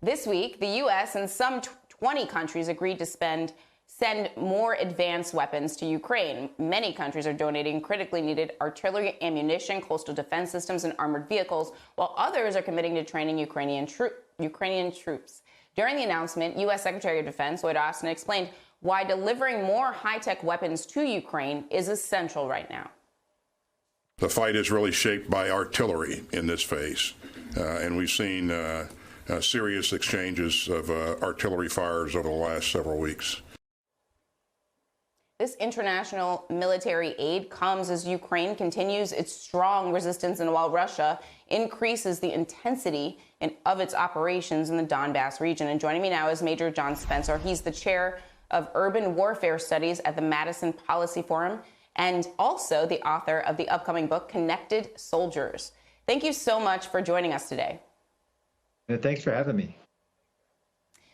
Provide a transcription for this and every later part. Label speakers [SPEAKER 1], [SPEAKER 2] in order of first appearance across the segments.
[SPEAKER 1] This week, the U.S. and some 20 countries agreed to send more advanced weapons to Ukraine. Many countries are donating critically needed artillery, ammunition, coastal defense systems, and armored vehicles, while others are committing to training Ukrainian troops. During the announcement, U.S. Secretary of Defense Lloyd Austin explained why delivering more high-tech weapons to Ukraine is essential right now.
[SPEAKER 2] The fight is really shaped by artillery in this phase, and we've seen serious exchanges of artillery fires over the last several weeks.
[SPEAKER 1] This international military aid comes as Ukraine continues its strong resistance and while Russia increases the intensity of its operations in the Donbass region. And joining me now is Major John Spencer. He's the chair of Urban Warfare Studies at the Madison Policy Forum and also the author of the upcoming book, Connected Soldiers. Thank you so much for joining us today.
[SPEAKER 3] Thanks for having me.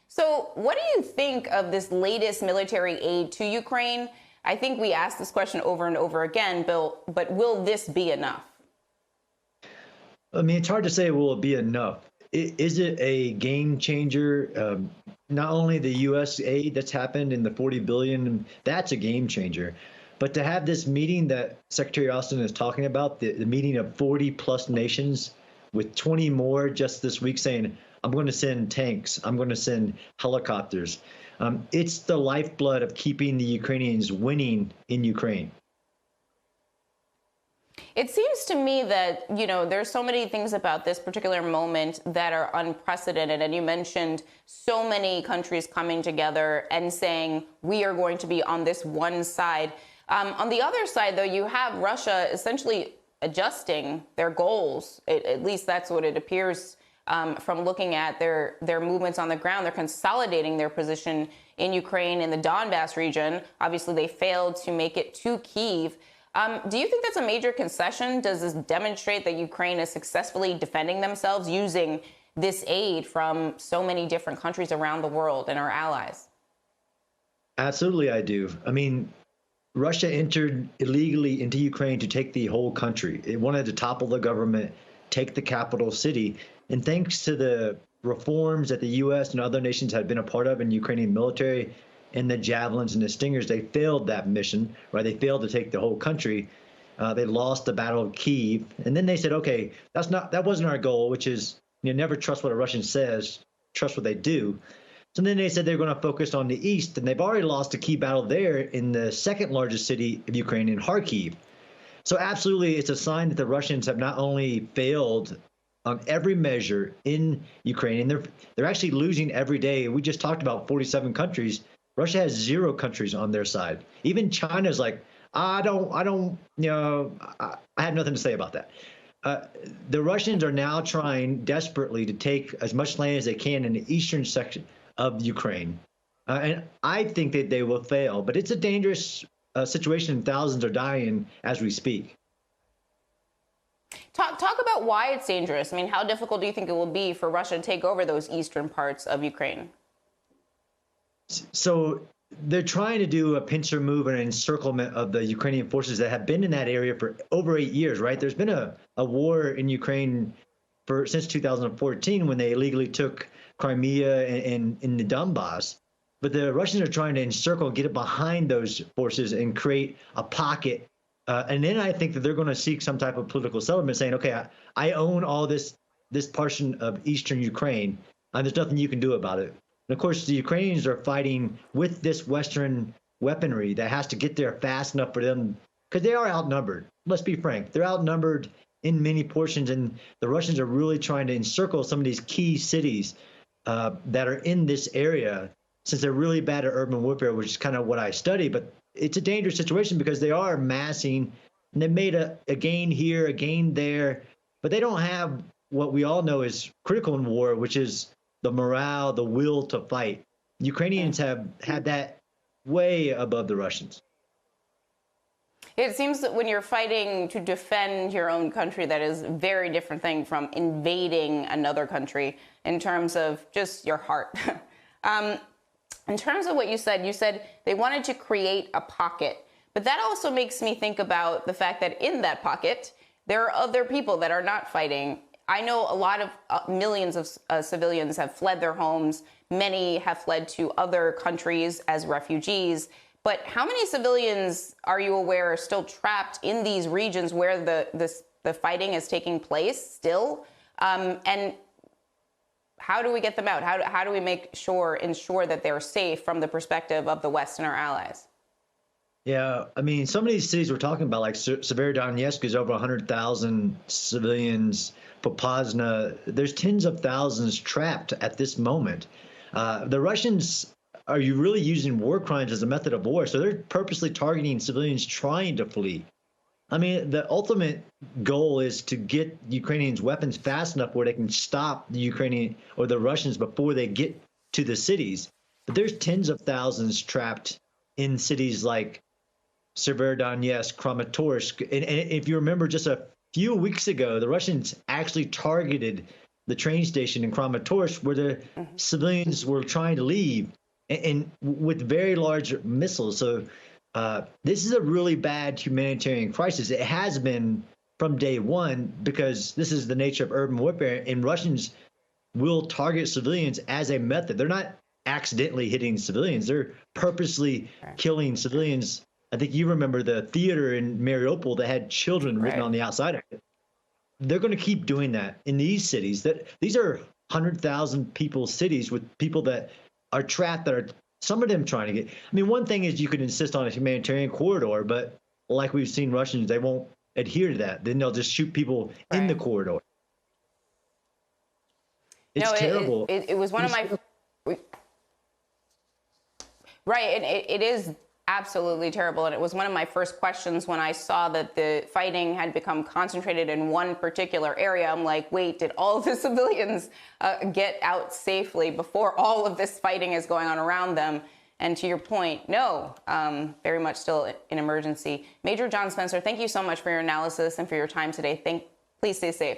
[SPEAKER 1] So what do you think of this latest military aid to Ukraine? I think we asked this question over and over again, Bill, but will this be enough?
[SPEAKER 3] I mean, it's hard to say will it be enough. Is it a game changer? Not only the U.S. aid that's happened in the $40 billion, that's a game changer. But to have this meeting that Secretary Austin is talking about, the meeting of 40 plus nations with 20 more just this week saying, I'm going to send tanks, I'm going to send helicopters. It's the lifeblood of keeping the Ukrainians winning in Ukraine.
[SPEAKER 1] It seems to me that, you know, there's so many things about this particular moment that are unprecedented. And you mentioned so many countries coming together and saying, we are going to be on this one side. On the other side, though, you have Russia essentially adjusting their goals. At least that's what it appears from looking at their movements on the ground. They're consolidating their position in Ukraine, in the Donbass region. Obviously, they failed to make it to Kyiv. Do you think that's a major concession? Does this demonstrate that Ukraine is successfully defending themselves using this aid from so many different countries around the world and our allies?
[SPEAKER 3] Absolutely, I do. I mean, Russia entered illegally into Ukraine to take the whole country. It wanted to topple the government, take the capital city. And thanks to the reforms that the U.S. and other nations had been a part of in the Ukrainian military and the javelins and the stingers, they failed that mission, right? They failed to take the whole country. They lost the Battle of Kyiv. And then they said, okay, that wasn't our goal, which is, you know, never trust what a Russian says, trust what they do. So then they said they're going to focus on the east, and they've already lost a key battle there in the second largest city of Ukraine, in Kharkiv. So absolutely, it's a sign that the Russians have not only failed on every measure in Ukraine, and they're actually losing every day. We just talked about 47 countries. Russia has 0 countries on their side. Even China's like, I don't, you know, I have nothing to say about that. The Russians are now trying desperately to take as much land as they can in the eastern section of Ukraine. And I think that they will fail, but it's a dangerous situation. Thousands are dying as we speak.
[SPEAKER 1] Talk about why it's dangerous. I mean, how difficult do you think it will be for Russia to take over those eastern parts of Ukraine?
[SPEAKER 3] So they're trying to do a pincer move and an encirclement of the Ukrainian forces that have been in that area for over 8 years, right? There's been a war in Ukraine since 2014 when they illegally took Crimea and in the Donbass. But the Russians are trying to encircle, get it behind those forces and create a pocket. And then I think that they're going to seek some type of political settlement saying, okay, I own all this portion of eastern Ukraine, and there's nothing you can do about it. And of course, the Ukrainians are fighting with this Western weaponry that has to get there fast enough for them, because they are outnumbered. Let's be frank. They're outnumbered in many portions, and the Russians are really trying to encircle some of these key cities that are in this area, since they're really bad at urban warfare, which is kind of what I study. But it's a dangerous situation because they are massing, and they made a gain here, a gain there, but they don't have what we all know is critical in war, which is the morale, the will to fight. Ukrainians have had that way above the Russians.
[SPEAKER 1] It seems that when you're fighting to defend your own country, that is a very different thing from invading another country in terms of just your heart. In terms of what you said they wanted to create a pocket. But that also makes me think about the fact that in that pocket, there are other people that are not fighting I know a lot of millions of civilians have fled their homes. Many have fled to other countries as refugees. But how many civilians are you aware are still trapped in these regions where the fighting is taking place still? And how do we get them out? How do we ensure that they're safe from the perspective of the West and our allies?
[SPEAKER 3] Yeah, I mean, some of these cities we're talking about, like Severodonetsk, is over 100,000 civilians. Popasna, there's tens of thousands trapped at this moment. The Russians are you really using war crimes as a method of war? So they're purposely targeting civilians trying to flee. I mean, the ultimate goal is to get Ukrainians weapons fast enough where they can stop the Ukrainian or the Russians before they get to the cities. But there's tens of thousands trapped in cities like Severodonetsk, Kramatorsk. And if you remember, just a few weeks ago, the Russians actually targeted the train station in Kramatorsk where the civilians were trying to leave and with very large missiles. So this is a really bad humanitarian crisis. It has been from day one because this is the nature of urban warfare, and Russians will target civilians as a method. They're not accidentally hitting civilians. They're purposely killing civilians. I think you remember the theater in Mariupol that had children written on the outside of it. They're going to keep doing that in these cities. These are 100,000 people cities with people that are trapped, that are some of them trying to get. I mean, one thing is you could insist on a humanitarian corridor, but like we've seen Russians, they won't adhere to that. Then they'll just shoot people in the corridor. It's terrible.
[SPEAKER 1] It was one of my and it is absolutely terrible. And it was one of my first questions when I saw that the fighting had become concentrated in one particular area. I'm like, wait, did all of the civilians get out safely before all of this fighting is going on around them? And to your point, no, very much still an emergency. Major John Spencer, thank you so much for your analysis and for your time today. Please stay safe.